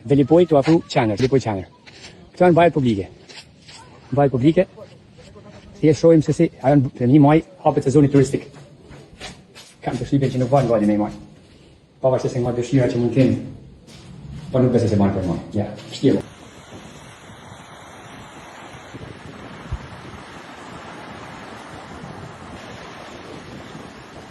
Velipoj të afru qener, Velipoj qener. Këto janë vajat publike. Vajat publike, e shohim se si, ajo në një maj hapet sezoni turistik. Kam përshtypjen që nuk vajnë vajtë në i maj. Pavarësisht se nga dëshira që mund kemi, po nuk besoj se banë për maj. Ja, shtjelo.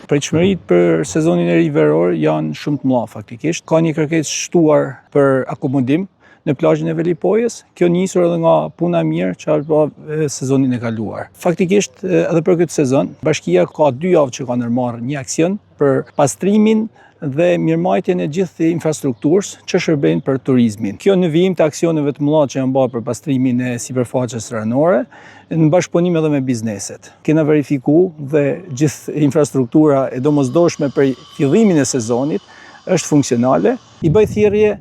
Pritshmëritë për sezonin e ri veror janë shumë të mëdha faktikisht. Ka një kërkesë shtuar për akomodim në plazhin e Velipojës. Kjo nisur edhe nga puna e mirë që është bërë sezonin e kaluar. Faktikisht edhe për këtë sezon, bashkia ka 2 javë që ka ndërmarrë një aksion për pastrimin dhe mirëmbajtjen e gjithë infrastrukturës që shërbejnë për turizmin. Kjo në vijim të aksioneve të mëdha që janë bërë për pastrimin e sipërfaqes ranore, në bashkëpunim edhe me bizneset. Kena verifikuar dhe gjithë infrastruktura e domosdoshme për fillimin e sezonit është funksionale. I bëj thirrje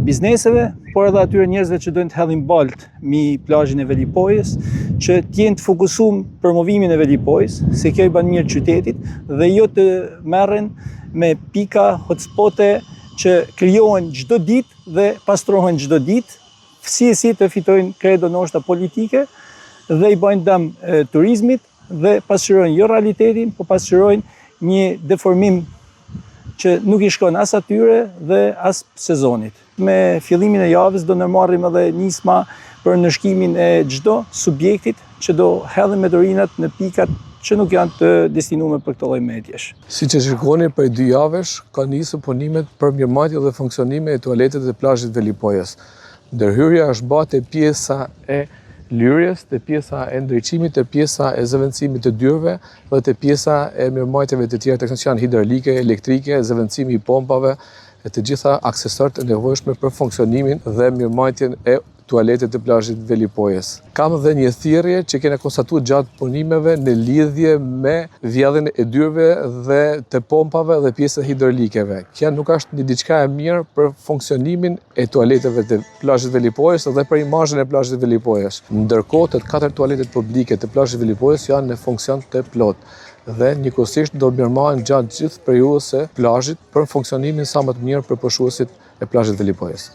bizneseve, por edhe atyre njerëzve që dojnë të hedhin balt mbi plazhin e Velipojës, që të jenë të fokusuar promovimin e Velipojës, se kjo i bën mirë qytetit dhe jo të merren me pika hotspote që krijohen çdo ditë dhe pastrohen çdo ditë, si të fitojnë kredo ndoshta politike dhe i bëjnë dëm turizmit dhe pasqyrojnë jo realitetin, por pasqyrojnë një deformim që nuk i shkon as atyre dhe as sezonit. Me fillimin e javës do ndërmarrim edhe nisma për nënshkimin e çdo subjektit që do hedhë meteorinat në pikat që nuk janë të destinuar për këtë lloj mediash. Siç e shikoni, prej 2 javësh ka nisur punimet për mirëmbajtje dhe funksionime e tualetet dhe plazhit Velipojës. Ndërhyrja është bërë te pjesa e lyrjes, te pjesa e ndriçimit, te pjesa e zëvendësimit të dyrëve dhe te pjesa e mirëmbajtjeve të tjera tek janë hidraulike, elektrike, zëvendësimi i pompave e të gjitha aksesorët e nevojshme për funksionimin dhe mirëmbajtjen e tualetet të plazhit Velipojës. Kam dhe një thirrje që kena konstatuar gjatë punimeve në lidhje me vjedhjen e dyrëve dhe të pompave dhe pjesës hidraulikeve. Kjo nuk është një diçka e mirë për funksionimin e tualeteve të plazhit Velipojës dhe për imazhin e plazhit Velipojës. Ndërkohë, të 4 tualetet publike të plazhit Velipojës janë në funksion të plotë dhe njëkohësisht do mirëmarren gjatë gjithë periudhës së plazhit për funksionimin sa më të mirë për pushuesit e plazhit Velipojës.